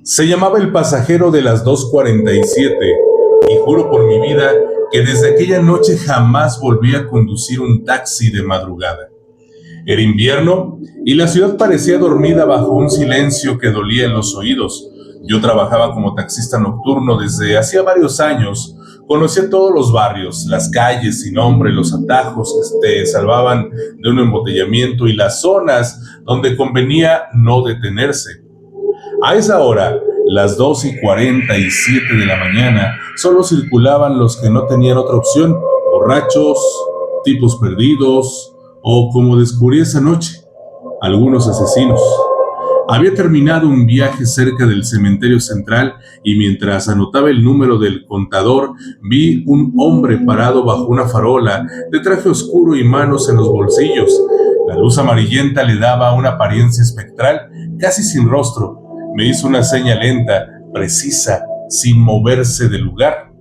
Se llamaba el pasajero de las 2:47 y juro por mi vida que desde aquella noche jamás volví a conducir un taxi de madrugada. Era invierno y la ciudad parecía dormida bajo un silencio que dolía en los oídos. Yo trabajaba como taxista nocturno desde hacía varios años. Conocía todos los barrios, las calles sin nombre, los atajos que te salvaban de un embotellamiento y las zonas donde convenía no detenerse. A esa hora, las 2:47 de la mañana, solo circulaban los que no tenían otra opción, borrachos, tipos perdidos o, como descubrí esa noche, algunos asesinos. Había terminado un viaje cerca del cementerio central y mientras anotaba el número del contador, vi un hombre parado bajo una farola, de traje oscuro y manos en los bolsillos. La luz amarillenta le daba una apariencia espectral, casi sin rostro. Me hizo una seña lenta, precisa, sin moverse del lugar.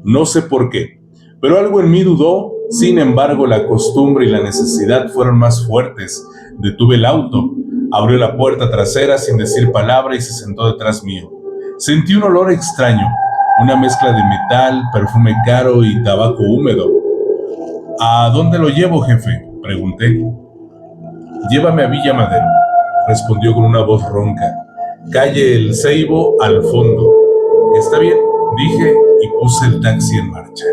No sé por qué, pero algo en mí dudó. Sin embargo, la costumbre y la necesidad fueron más fuertes. Detuve el auto. Abrió la puerta trasera sin decir palabra y se sentó detrás mío. Sentí un olor extraño, una mezcla de metal, perfume caro y tabaco húmedo. ¿A dónde lo llevo, jefe?, pregunté. Llévame a Villa Madero, respondió con una voz ronca. Calle El Ceibo al fondo. Está bien, dije y puse el taxi en marcha.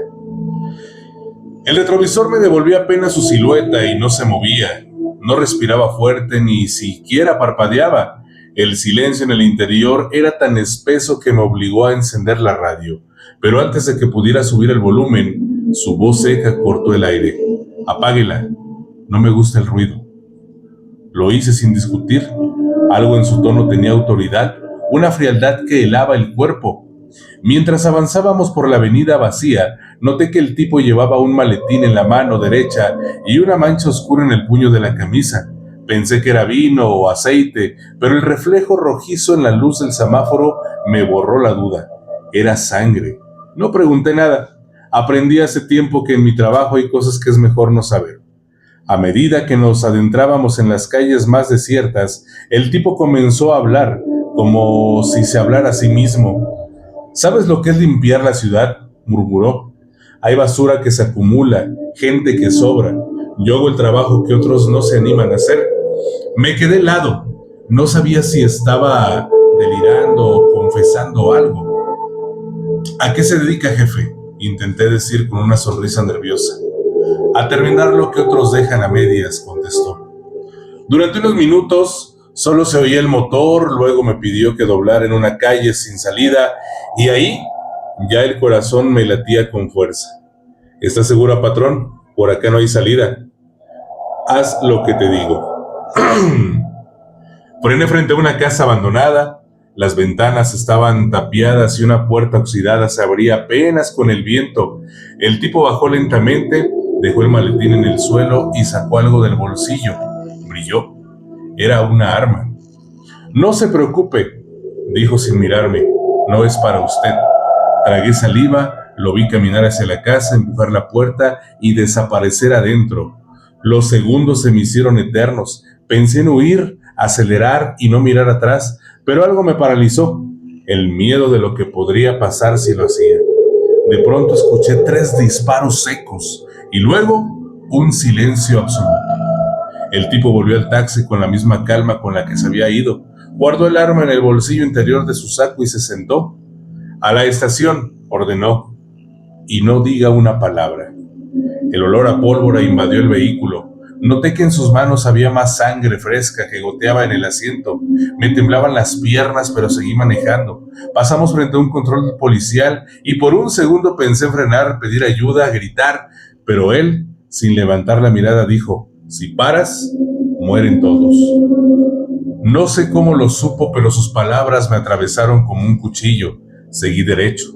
El retrovisor me devolvía apenas su silueta y no se movía. No respiraba fuerte ni siquiera parpadeaba. El silencio en el interior era tan espeso que me obligó a encender la radio. Pero antes de que pudiera subir el volumen, su voz seca cortó el aire. Apáguela, no me gusta el ruido. Lo hice sin discutir. Algo en su tono tenía autoridad, una frialdad que helaba el cuerpo. Mientras avanzábamos por la avenida vacía, noté que el tipo llevaba un maletín en la mano derecha y una mancha oscura en el puño de la camisa. Pensé que era vino o aceite, pero el reflejo rojizo en la luz del semáforo me borró la duda. Era sangre. No pregunté nada. Aprendí hace tiempo que en mi trabajo hay cosas que es mejor no saber. A medida que nos adentrábamos en las calles más desiertas, el tipo comenzó a hablar, como si se hablara a sí mismo. ¿Sabes lo que es limpiar la ciudad?, murmuró. Hay basura que se acumula, gente que sobra. Yo hago el trabajo que otros no se animan a hacer. Me quedé helado. No sabía si estaba delirando o confesando algo. ¿A qué se dedica, jefe?, intenté decir con una sonrisa nerviosa. A terminar lo que otros dejan a medias, contestó. Durante unos minutos solo se oía el motor, luego me pidió que doblara en una calle sin salida y ahí ya el corazón me latía con fuerza. ¿Estás segura, patrón? Por acá no hay salida. Haz lo que te digo. Frené frente a una casa abandonada. Las ventanas estaban tapiadas y una puerta oxidada se abría apenas con el viento. El tipo bajó lentamente, dejó el maletín en el suelo y sacó algo del bolsillo. Brilló. Era una arma. No se preocupe, dijo sin mirarme. No es para usted. Tragué saliva, lo vi caminar hacia la casa, empujar la puerta y desaparecer adentro. Los segundos se me hicieron eternos. Pensé en huir, acelerar y no mirar atrás, pero algo me paralizó. El miedo de lo que podría pasar si lo hacía. De pronto escuché 3 disparos secos y luego un silencio absoluto. El tipo volvió al taxi con la misma calma con la que se había ido. Guardó el arma en el bolsillo interior de su saco y se sentó. A la estación, ordenó, y no diga una palabra. El olor a pólvora invadió el vehículo. Noté que en sus manos había más sangre fresca que goteaba en el asiento. Me temblaban las piernas, pero seguí manejando. Pasamos frente a un control policial y por un segundo pensé en frenar, pedir ayuda, gritar, pero él, sin levantar la mirada, dijo: si paras, mueren todos. No sé cómo lo supo, pero sus palabras me atravesaron como un cuchillo. Seguí derecho.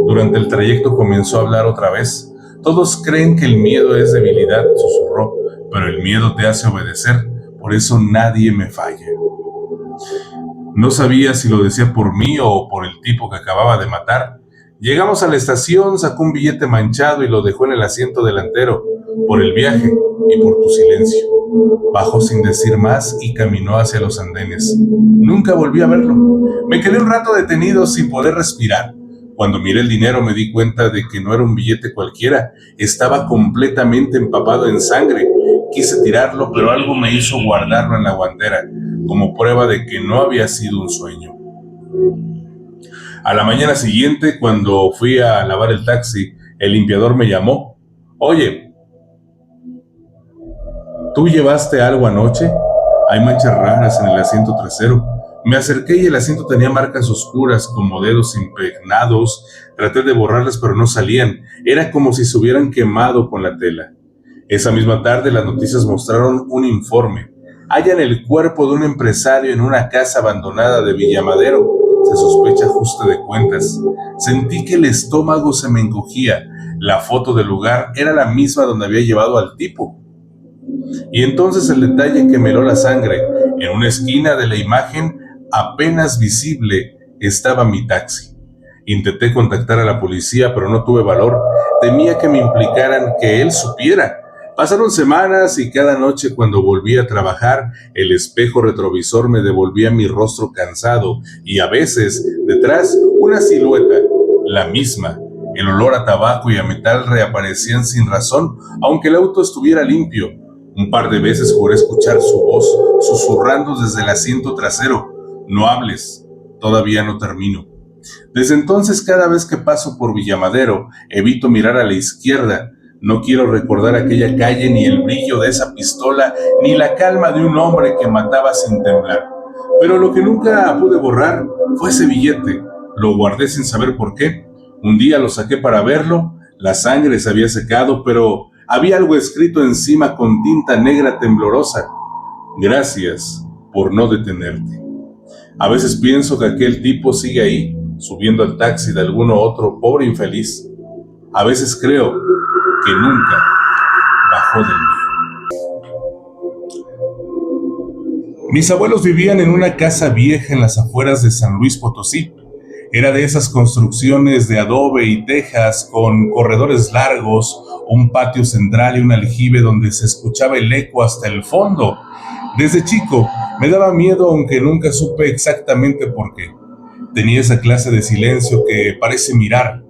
Durante el trayecto comenzó a hablar otra vez. Todos creen que el miedo es debilidad, susurró, pero el miedo te hace obedecer, por eso nadie me falla. No sabía si lo decía por mí o por el tipo que acababa de matar. Llegamos a la estación, sacó un billete manchado y lo dejó en el asiento delantero, por el viaje y por tu silencio. Bajó sin decir más y caminó hacia los andenes. Nunca volví a verlo. Me quedé un rato detenido sin poder respirar. Cuando miré el dinero me di cuenta de que no era un billete cualquiera. Estaba completamente empapado en sangre. Quise tirarlo, pero algo me hizo guardarlo en la guantera, como prueba de que no había sido un sueño. A la mañana siguiente, cuando fui a lavar el taxi, el limpiador me llamó. Oye, ¿tú llevaste algo anoche? Hay manchas raras en el asiento trasero. Me acerqué y el asiento tenía marcas oscuras como dedos impregnados. Traté de borrarlas pero no salían. Era como si se hubieran quemado con la tela. Esa misma tarde las noticias mostraron un informe. Hallan el cuerpo de un empresario en una casa abandonada de Villamadero. Se sospecha ajuste de cuentas. Sentí que el estómago se me encogía. La foto del lugar era la misma donde había llevado al tipo. Y entonces el detalle que me heló la sangre. En una esquina de la imagen, apenas visible, estaba mi taxi. Intenté contactar a la policía, pero no tuve valor. Temía que me implicaran que él supiera. Pasaron semanas y cada noche cuando volví a trabajar, el espejo retrovisor me devolvía mi rostro cansado y a veces, detrás, una silueta, la misma. El olor a tabaco y a metal reaparecían sin razón, aunque el auto estuviera limpio. Un par de veces juré escuchar su voz, susurrando desde el asiento trasero. No hables, todavía no termino. Desde entonces, cada vez que paso por Villamadero, evito mirar a la izquierda. No quiero recordar aquella calle, ni el brillo de esa pistola, ni la calma de un hombre que mataba sin temblar. Pero lo que nunca pude borrar fue ese billete. Lo guardé sin saber por qué. Un día lo saqué para verlo. La sangre se había secado, pero había algo escrito encima con tinta negra temblorosa. Gracias por no detenerte. A veces pienso que aquel tipo sigue ahí, subiendo al taxi de alguno otro pobre infeliz. A veces creo que nunca bajó del mío. Mis abuelos vivían en una casa vieja en las afueras de San Luis Potosí. Era de esas construcciones de adobe y tejas con corredores largos, un patio central y un aljibe donde se escuchaba el eco hasta el fondo. Desde chico me daba miedo, aunque nunca supe exactamente por qué. Tenía esa clase de silencio que parece mirar.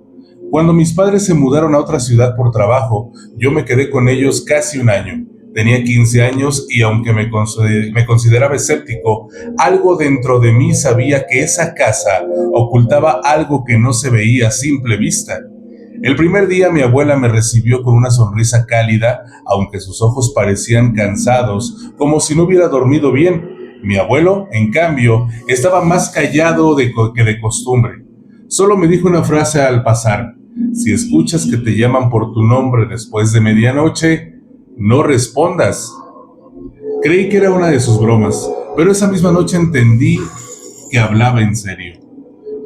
Cuando mis padres se mudaron a otra ciudad por trabajo, yo me quedé con ellos casi un año. Tenía 15 años y aunque me consideraba escéptico, algo dentro de mí sabía que esa casa ocultaba algo que no se veía a simple vista. El primer día mi abuela me recibió con una sonrisa cálida, aunque sus ojos parecían cansados, como si no hubiera dormido bien. Mi abuelo, en cambio, estaba más callado que de costumbre. Solo me dijo una frase al pasar: si escuchas que te llaman por tu nombre después de medianoche, no respondas. Creí que era una de sus bromas, pero esa misma noche entendí que hablaba en serio.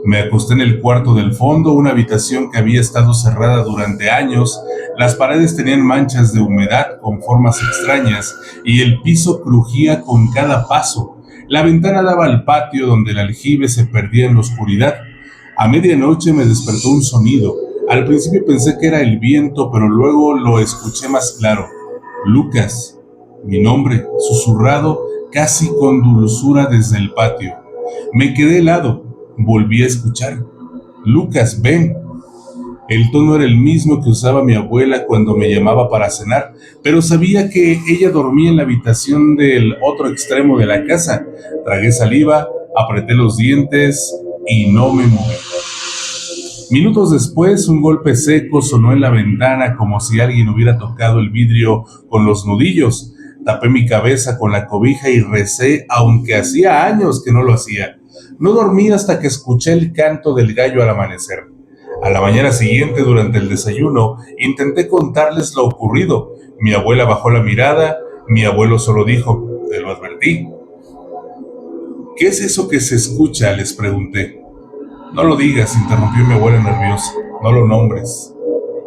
Me acosté en el cuarto del fondo, una habitación que había estado cerrada durante años. Las paredes tenían manchas de humedad con formas extrañas y el piso crujía con cada paso. La ventana daba al patio donde el aljibe se perdía en la oscuridad. A medianoche me despertó un sonido. Al principio pensé que era el viento, pero luego lo escuché más claro. Lucas, mi nombre, susurrado casi con dulzura desde el patio. Me quedé helado. Volví a escuchar. Lucas, ven. El tono era el mismo que usaba mi abuela cuando me llamaba para cenar, pero sabía que ella dormía en la habitación del otro extremo de la casa. Tragué saliva, apreté los dientes y no me moví. Minutos después, un golpe seco sonó en la ventana como si alguien hubiera tocado el vidrio con los nudillos. Tapé mi cabeza con la cobija y recé, aunque hacía años que no lo hacía. No dormí hasta que escuché el canto del gallo al amanecer. A la mañana siguiente, durante el desayuno, intenté contarles lo ocurrido. Mi abuela bajó la mirada, mi abuelo solo dijo: te lo advertí. ¿Qué es eso que se escucha?, les pregunté. No lo digas, interrumpió mi abuela nerviosa. No lo nombres.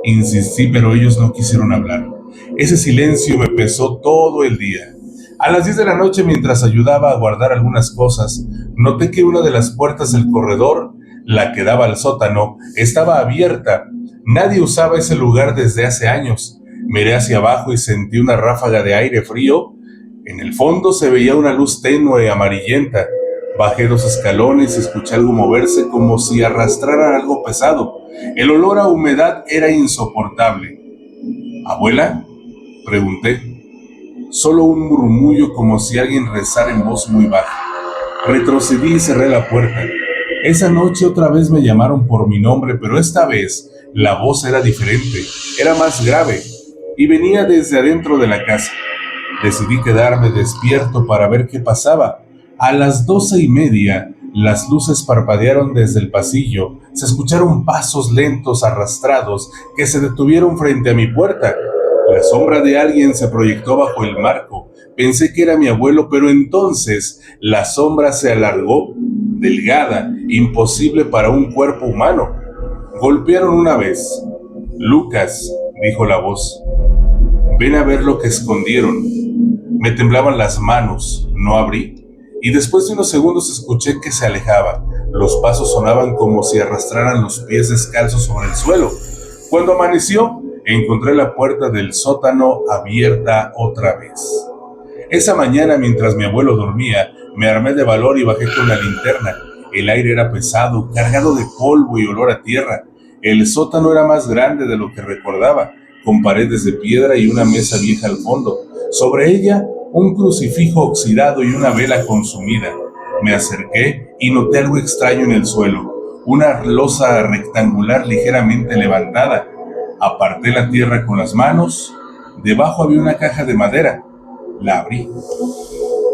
Insistí, pero ellos no quisieron hablar. Ese silencio me pesó todo el día. A las 10 de la noche, mientras ayudaba a guardar algunas cosas, noté que una de las puertas del corredor, la que daba al sótano, estaba abierta. Nadie usaba ese lugar desde hace años. Miré hacia abajo y sentí una ráfaga de aire frío. En el fondo se veía una luz tenue amarillenta. Bajé 2 escalones y escuché algo moverse como si arrastrara algo pesado. El olor a humedad era insoportable. ¿Abuela?, pregunté. Solo un murmullo como si alguien rezara en voz muy baja. Retrocedí y cerré la puerta. Esa noche otra vez me llamaron por mi nombre, pero esta vez la voz era diferente, era más grave y venía desde adentro de la casa. Decidí quedarme despierto para ver qué pasaba. A las 12:30, las luces parpadearon desde el pasillo. Se escucharon pasos lentos arrastrados que se detuvieron frente a mi puerta. La sombra de alguien se proyectó bajo el marco. Pensé que era mi abuelo, pero entonces la sombra se alargó, delgada, imposible para un cuerpo humano. Golpearon una vez. Lucas, dijo la voz, ven a ver lo que escondieron. Me temblaban las manos, no abrí, y después de unos segundos escuché que se alejaba. Los pasos sonaban como si arrastraran los pies descalzos sobre el suelo. Cuando amaneció, encontré la puerta del sótano abierta otra vez. Esa mañana, mientras mi abuelo dormía, me armé de valor y bajé con la linterna. El aire era pesado, cargado de polvo y olor a tierra. El sótano era más grande de lo que recordaba, con paredes de piedra y una mesa vieja al fondo. Sobre ella, un crucifijo oxidado y una vela consumida. Me acerqué y noté algo extraño en el suelo, una losa rectangular ligeramente levantada. Aparté la tierra con las manos. Debajo había una caja de madera. La abrí.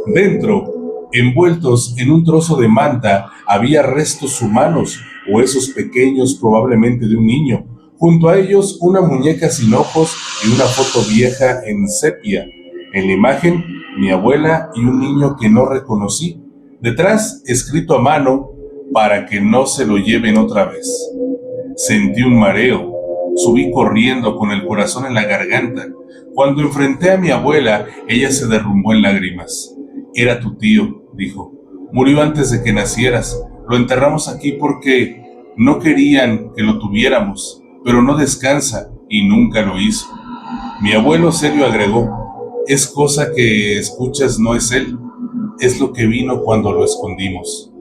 Dentro, envueltos en un trozo de manta, había restos humanos, huesos pequeños probablemente de un niño. Junto a ellos, una muñeca sin ojos y una foto vieja en sepia. En la imagen, mi abuela y un niño que no reconocí. Detrás, escrito a mano, para que no se lo lleven otra vez. Sentí un mareo. Subí corriendo con el corazón en la garganta. Cuando enfrenté a mi abuela, ella se derrumbó en lágrimas. Era tu tío, dijo. Murió antes de que nacieras. Lo enterramos aquí porque no querían que lo tuviéramos, pero no descansa y nunca lo hizo. Mi abuelo serio agregó, es cosa que escuchas, no es él, es lo que vino cuando lo escondimos.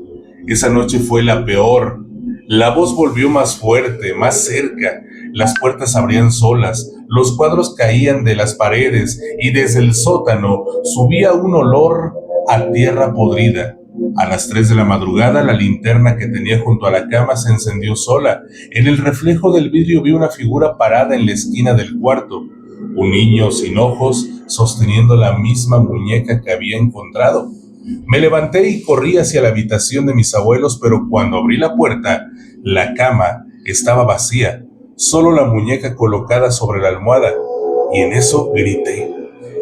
Esa noche fue la peor. La voz volvió más fuerte, más cerca. Las puertas abrían solas, los cuadros caían de las paredes y desde el sótano subía un olor a tierra podrida. A las 3 de la madrugada, la linterna que tenía junto a la cama se encendió sola. En el reflejo del vidrio vi una figura parada en la esquina del cuarto. Un niño sin ojos sosteniendo la misma muñeca que había encontrado. Me levanté y corrí hacia la habitación de mis abuelos, pero cuando abrí la puerta, la cama estaba vacía, solo la muñeca colocada sobre la almohada, y en eso grité.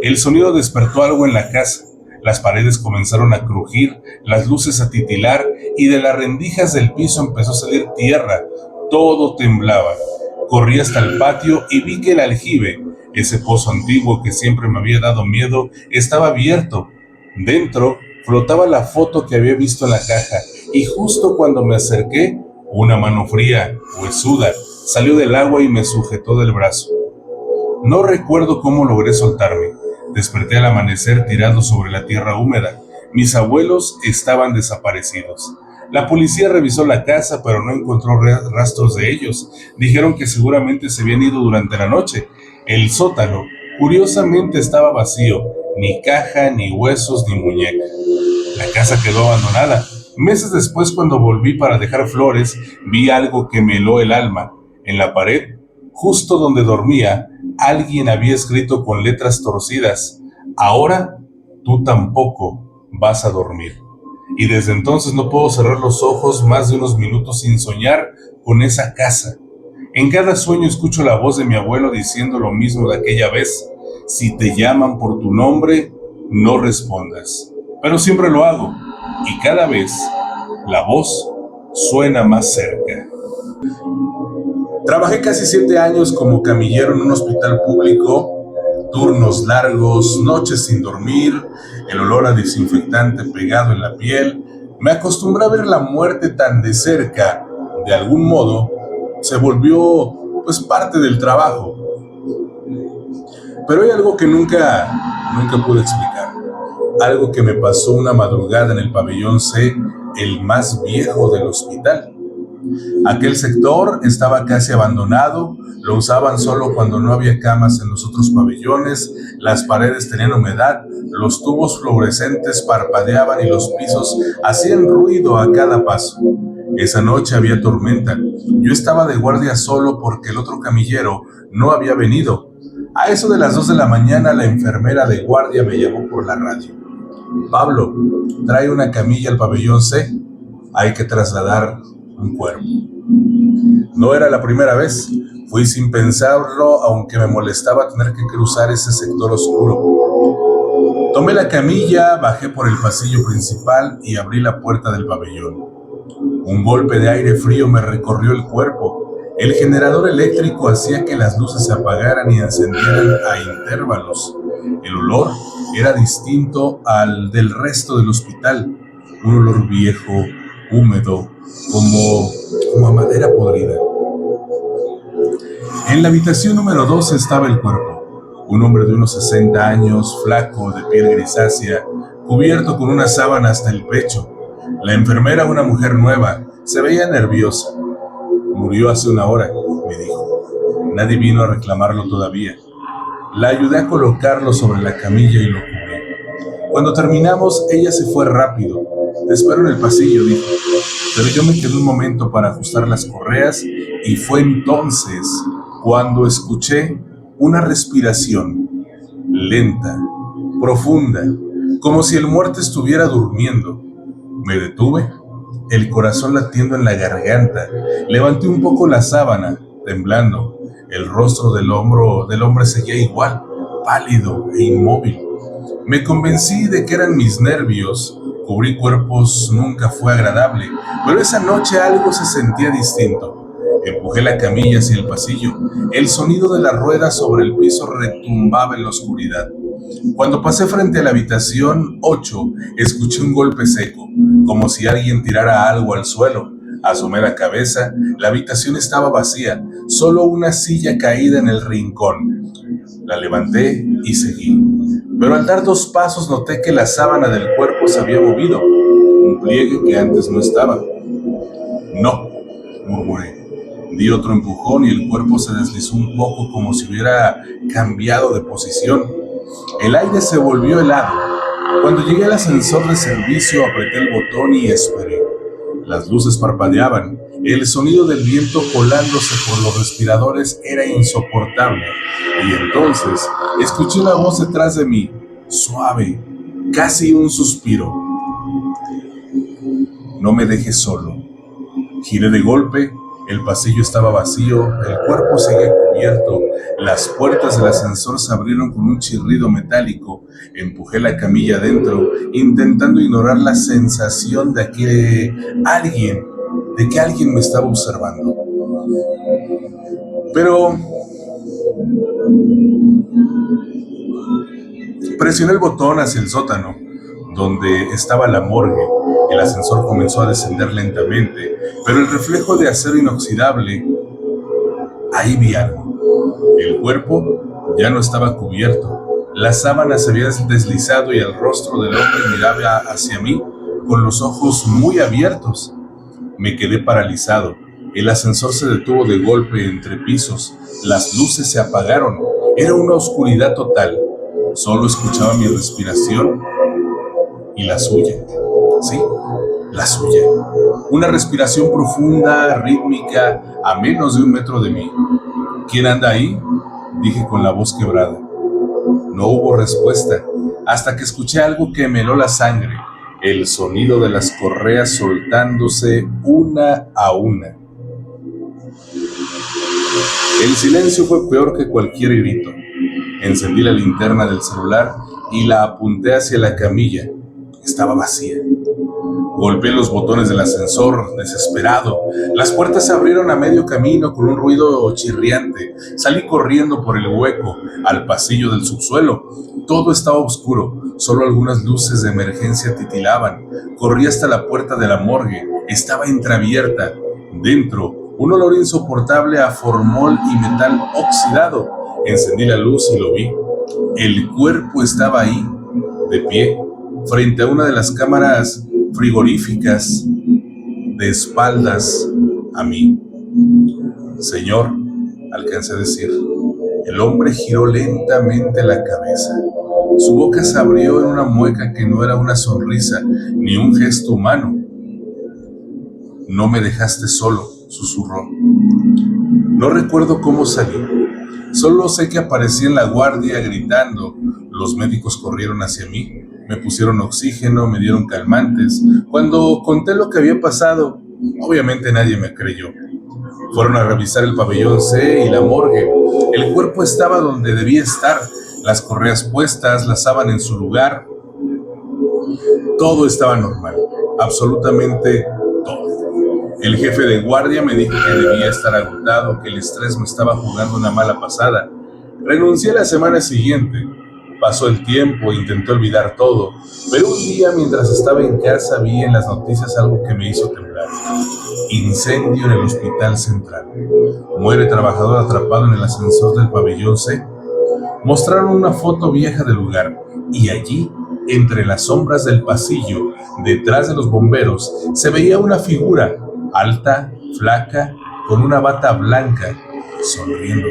El sonido despertó algo en la casa. Las paredes comenzaron a crujir, las luces a titilar, y de las rendijas del piso empezó a salir tierra. Todo temblaba. Corrí hasta el patio y vi que el aljibe, ese pozo antiguo que siempre me había dado miedo, estaba abierto. Dentro flotaba la foto que había visto en la caja, y justo cuando me acerqué, una mano fría, huesuda, salió del agua y me sujetó del brazo. No recuerdo cómo logré soltarme. Desperté al amanecer tirado sobre la tierra húmeda. Mis abuelos estaban desaparecidos. La policía revisó la casa, pero no encontró rastros de ellos. Dijeron que seguramente se habían ido durante la noche. El sótano, curiosamente, estaba vacío. Ni caja, ni huesos, ni muñeca. La casa quedó abandonada. Meses después, cuando volví para dejar flores, vi algo que me heló el alma. En la pared, justo donde dormía, alguien había escrito con letras torcidas: ahora tú tampoco vas a dormir. Y desde entonces no puedo cerrar los ojos más de unos minutos sin soñar con esa casa. En cada sueño escucho la voz de mi abuelo diciendo lo mismo de aquella vez: si te llaman por tu nombre, no respondas. Pero siempre lo hago, y cada vez la voz suena más cerca. Trabajé casi 7 años como camillero en un hospital público, turnos largos, noches sin dormir, el olor a desinfectante pegado en la piel. Me acostumbré a ver la muerte tan de cerca. De algún modo, se volvió parte del trabajo. Pero hay algo que nunca pude explicar. algo que me pasó una madrugada en el pabellón C, el más viejo del hospital. Aquel sector estaba casi abandonado, lo usaban solo cuando no había camas en los otros pabellones, las paredes tenían humedad, los tubos fluorescentes parpadeaban y los pisos hacían ruido a cada paso. Esa noche había tormenta. Yo estaba de guardia solo porque el otro camillero no había venido. A eso de las 2 de la mañana la enfermera de guardia me llamó por la radio. Pablo, trae una camilla al pabellón C. Hay que trasladar un cuerpo. No era la primera vez. Fui sin pensarlo, aunque me molestaba tener que cruzar ese sector oscuro. Tomé la camilla, bajé por el pasillo principal y abrí la puerta del pabellón. Un golpe de aire frío me recorrió el cuerpo. El generador eléctrico hacía que las luces se apagaran y encendieran a intervalos. El olor era distinto al del resto del hospital. Un olor viejo, húmedo, como a madera podrida. En la habitación número 2 estaba el cuerpo. Un hombre de unos 60 años, flaco, de piel grisácea, cubierto con una sábana hasta el pecho. La enfermera, una mujer nueva, se veía nerviosa. Murió hace una hora, me dijo. Nadie vino a reclamarlo todavía. La ayudé a colocarlo sobre la camilla y lo cubrí. Cuando terminamos, ella se fue rápido. Te espero en el pasillo, dijo. Pero yo me quedé un momento para ajustar las correas y fue entonces cuando escuché una respiración lenta, profunda, como si el muerto estuviera durmiendo. Me detuve, el corazón latiendo en la garganta. Levanté un poco la sábana, temblando. El rostro del hombre seguía igual, pálido e inmóvil. Me convencí de que eran mis nervios. Cubrir cuerpos nunca fue agradable, pero esa noche algo se sentía distinto. Empujé la camilla hacia el pasillo. El sonido de las ruedas sobre el piso retumbaba en la oscuridad. Cuando pasé frente a la habitación 8, escuché un golpe seco, como si alguien tirara algo al suelo. Asomé la cabeza. La habitación estaba vacía, solo una silla caída en el rincón. La levanté y seguí. Pero al dar 2 pasos noté que la sábana del cuerpo se había movido, un pliegue que antes no estaba. No, murmuré. Di otro empujón y el cuerpo se deslizó un poco como si hubiera cambiado de posición. El aire se volvió helado. Cuando llegué al ascensor de servicio apreté el botón y esperé. Las luces parpadeaban. El sonido del viento colándose por los respiradores era insoportable. Y entonces escuché una voz detrás de mí, suave, casi un suspiro. No me dejes solo. Giré de golpe. El pasillo estaba vacío, el cuerpo seguía cubierto, las puertas del ascensor se abrieron con un chirrido metálico. Empujé la camilla adentro, intentando ignorar la sensación de que alguien me estaba observando. Pero presioné el botón hacia el sótano, donde estaba la morgue. El ascensor comenzó a descender lentamente, pero el reflejo de acero inoxidable, ahí vi algo. El cuerpo ya no estaba cubierto. La sábana se había deslizado y el rostro del hombre miraba hacia mí con los ojos muy abiertos. Me quedé paralizado. El ascensor se detuvo de golpe entre pisos. Las luces se apagaron. Era una oscuridad total. Solo escuchaba mi respiración y la suya. Sí, la suya. Una respiración profunda, rítmica, a menos de 1 metro de mí. ¿Quién anda ahí?, dije con la voz quebrada. No hubo respuesta, hasta que escuché algo que me heló la sangre. El sonido de las correas soltándose una a una. El silencio fue peor que cualquier grito. Encendí la linterna del celular y la apunté hacia la camilla. Estaba vacía. Golpeé los botones del ascensor, desesperado. Las puertas se abrieron a medio camino con un ruido chirriante. Salí corriendo por el hueco, al pasillo del subsuelo. Todo estaba oscuro, solo algunas luces de emergencia titilaban. Corrí hasta la puerta de la morgue. Estaba entreabierta. Dentro, un olor insoportable a formol y metal oxidado. Encendí la luz y lo vi. El cuerpo estaba ahí, de pie, frente a una de las cámaras frigoríficas, de espaldas a mí. Señor, alcancé a decir. El hombre giró lentamente la cabeza. Su boca se abrió en una mueca que no era una sonrisa ni un gesto humano. No me dejaste solo, susurró. No recuerdo cómo salí. Solo sé que aparecí en la guardia gritando. Los médicos corrieron hacia mí. Me pusieron oxígeno, me dieron calmantes. Cuando conté lo que había pasado, obviamente nadie me creyó. Fueron a revisar el pabellón C y la morgue. El cuerpo estaba donde debía estar, las correas puestas, la sábana en su lugar. Todo estaba normal, absolutamente todo. El jefe de guardia me dijo que debía estar agotado, que el estrés me estaba jugando una mala pasada. Renuncié la semana siguiente. Pasó el tiempo, intenté olvidar todo, pero un día mientras estaba en casa vi en las noticias algo que me hizo temblar. Incendio en el hospital central. Muere trabajador atrapado en el ascensor del pabellón C. Mostraron una foto vieja del lugar y allí, entre las sombras del pasillo, detrás de los bomberos, se veía una figura alta, flaca, con una bata blanca, sonriendo.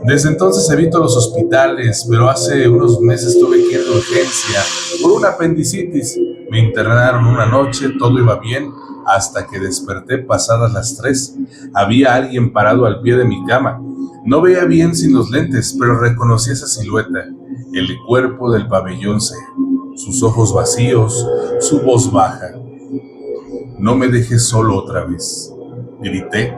Desde entonces evito los hospitales, pero hace unos meses tuve que ir de urgencia por una apendicitis. Me internaron una noche, todo iba bien, hasta que desperté pasadas las 3. Había alguien parado al pie de mi cama. No veía bien sin los lentes, pero reconocí esa silueta, el cuerpo del pabellón C, sus ojos vacíos, su voz baja. No me dejes solo otra vez, grité.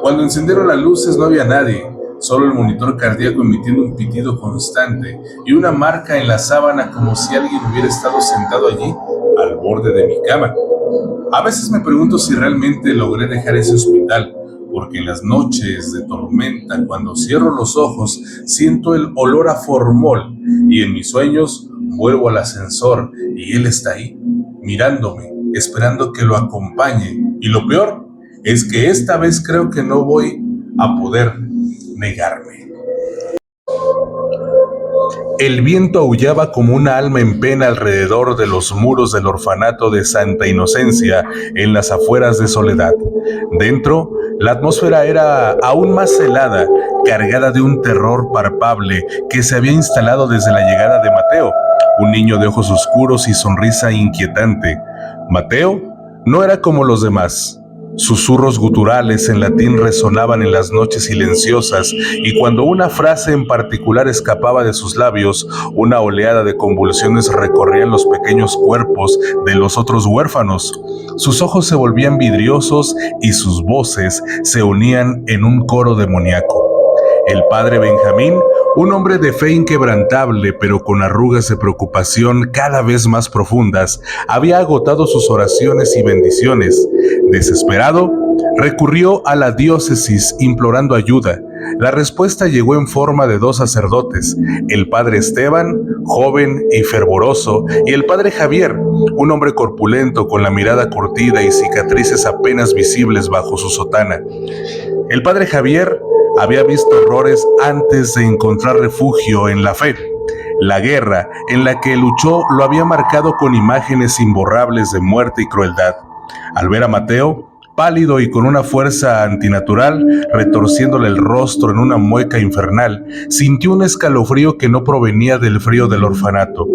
Cuando encendieron las luces no había nadie. Solo el monitor cardíaco emitiendo un pitido constante y una marca en la sábana como si alguien hubiera estado sentado allí, al borde de mi cama. A veces me pregunto si realmente logré dejar ese hospital, porque en las noches de tormenta, cuando cierro los ojos, siento el olor a formol y en mis sueños vuelvo al ascensor y él está ahí, mirándome, esperando que lo acompañe. Y lo peor es que esta vez creo que no voy a poder negarme. El viento aullaba como una alma en pena alrededor de los muros del orfanato de Santa Inocencia en las afueras de Soledad. Dentro, la atmósfera era aún más helada, cargada de un terror palpable que se había instalado desde la llegada de Mateo, un niño de ojos oscuros y sonrisa inquietante. Mateo no era como los demás. Susurros guturales en latín resonaban en las noches silenciosas y cuando una frase en particular escapaba de sus labios, una oleada de convulsiones recorrían los pequeños cuerpos de los otros huérfanos. Sus ojos se volvían vidriosos y sus voces se unían en un coro demoníaco. El padre Benjamín, un hombre de fe inquebrantable pero con arrugas de preocupación cada vez más profundas, había agotado sus oraciones y bendiciones. Desesperado, recurrió a la diócesis implorando ayuda. La respuesta llegó en forma de 2 sacerdotes, el padre Esteban, joven y fervoroso, y el padre Javier, un hombre corpulento con la mirada curtida y cicatrices apenas visibles bajo su sotana. El padre Javier había visto horrores antes de encontrar refugio en la fe. La guerra en la que luchó lo había marcado con imágenes imborrables de muerte y crueldad. Al ver a Mateo, pálido y con una fuerza antinatural, retorciéndole el rostro en una mueca infernal, sintió un escalofrío que no provenía del frío del orfanato.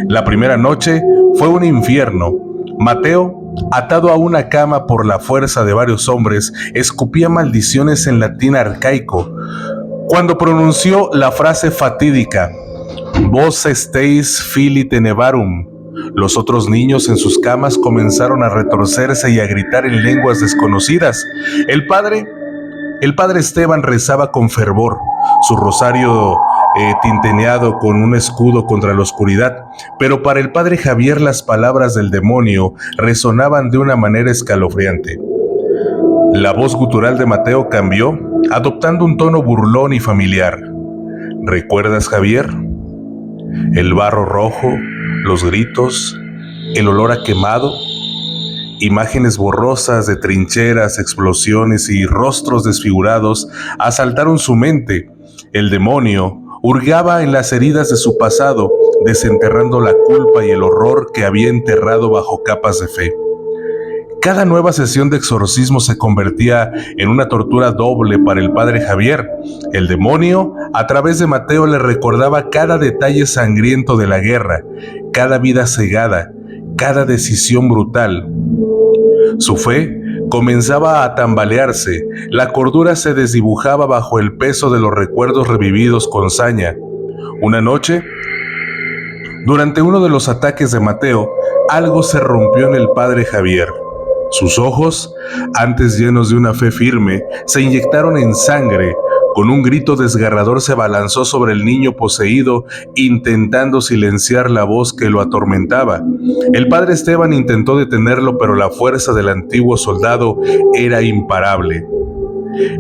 La primera noche fue un infierno. Mateo, atado a una cama por la fuerza de varios hombres, escupía maldiciones en latín arcaico. Cuando pronunció la frase fatídica, «Vos estéis fili tenebrarum», los otros niños en sus camas comenzaron a retorcerse y a gritar en lenguas desconocidas. El padre Esteban rezaba con fervor, su rosario tinteneado con un escudo contra la oscuridad, pero para el padre Javier las palabras del demonio resonaban de una manera escalofriante. La voz gutural de Mateo cambió, adoptando un tono burlón y familiar. ¿Recuerdas, Javier? El barro rojo, los gritos, el olor a quemado, imágenes borrosas de trincheras, explosiones y rostros desfigurados asaltaron su mente. El demonio, hurgaba en las heridas de su pasado, desenterrando la culpa y el horror que había enterrado bajo capas de fe. Cada nueva sesión de exorcismo se convertía en una tortura doble para el padre Javier. El demonio, a través de Mateo, le recordaba cada detalle sangriento de la guerra, cada vida cegada, cada decisión brutal. Su fe comenzaba a tambalearse, la cordura se desdibujaba bajo el peso de los recuerdos revividos con saña. Una noche, durante uno de los ataques de Mateo, algo se rompió en el padre Javier. Sus ojos, antes llenos de una fe firme, se inyectaron en sangre. Con un grito desgarrador se abalanzó sobre el niño poseído, intentando silenciar la voz que lo atormentaba. El padre Esteban intentó detenerlo, pero la fuerza del antiguo soldado era imparable.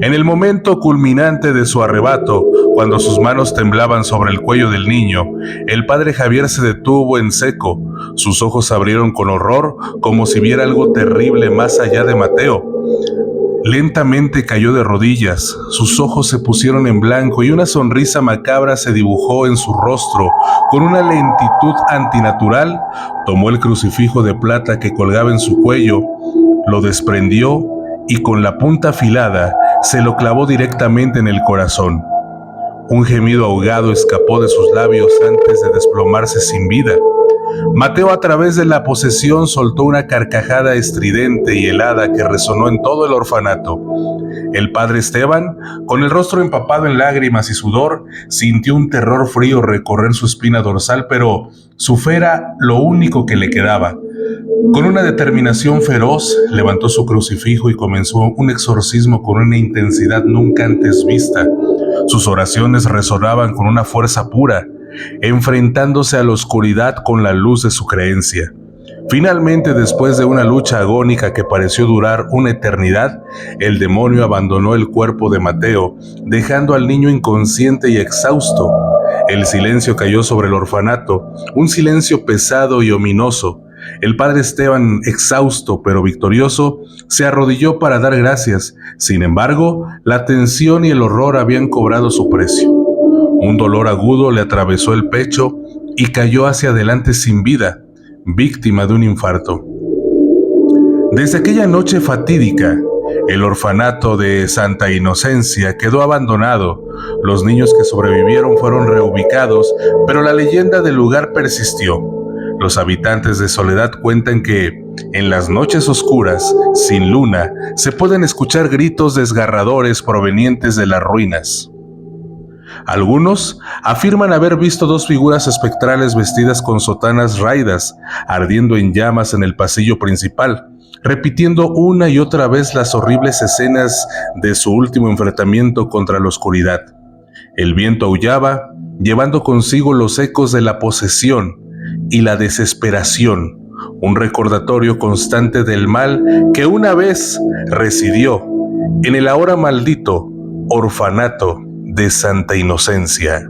En el momento culminante de su arrebato, cuando sus manos temblaban sobre el cuello del niño, el padre Javier se detuvo en seco. Sus ojos se abrieron con horror, como si viera algo terrible más allá de Mateo. Lentamente cayó de rodillas, sus ojos se pusieron en blanco y una sonrisa macabra se dibujó en su rostro. Con una lentitud antinatural, tomó el crucifijo de plata que colgaba en su cuello, lo desprendió y con la punta afilada se lo clavó directamente en el corazón. Un gemido ahogado escapó de sus labios antes de desplomarse sin vida. Mateo, a través de la posesión, soltó una carcajada estridente y helada que resonó en todo el orfanato. El padre Esteban, con el rostro empapado en lágrimas y sudor, sintió un terror frío recorrer su espina dorsal, pero su fe era lo único que le quedaba. Con una determinación feroz, levantó su crucifijo y comenzó un exorcismo con una intensidad nunca antes vista. Sus oraciones resonaban con una fuerza pura, enfrentándose a la oscuridad con la luz de su creencia. Finalmente, después de una lucha agónica que pareció durar una eternidad, el demonio abandonó el cuerpo de Mateo, dejando al niño inconsciente y exhausto. El silencio cayó sobre el orfanato, un silencio pesado y ominoso. El padre Esteban, exhausto pero victorioso, se arrodilló para dar gracias. Sin embargo, la tensión y el horror habían cobrado su precio. Un dolor agudo le atravesó el pecho y cayó hacia adelante sin vida, víctima de un infarto. Desde aquella noche fatídica, el orfanato de Santa Inocencia quedó abandonado. Los niños que sobrevivieron fueron reubicados, pero la leyenda del lugar persistió. Los habitantes de Soledad cuentan que, en las noches oscuras, sin luna, se pueden escuchar gritos desgarradores provenientes de las ruinas. Algunos afirman haber visto dos figuras espectrales vestidas con sotanas raídas, ardiendo en llamas en el pasillo principal, repitiendo una y otra vez las horribles escenas de su último enfrentamiento contra la oscuridad. El viento aullaba, llevando consigo los ecos de la posesión y la desesperación, un recordatorio constante del mal que una vez residió en el ahora maldito orfanato de Santa Inocencia.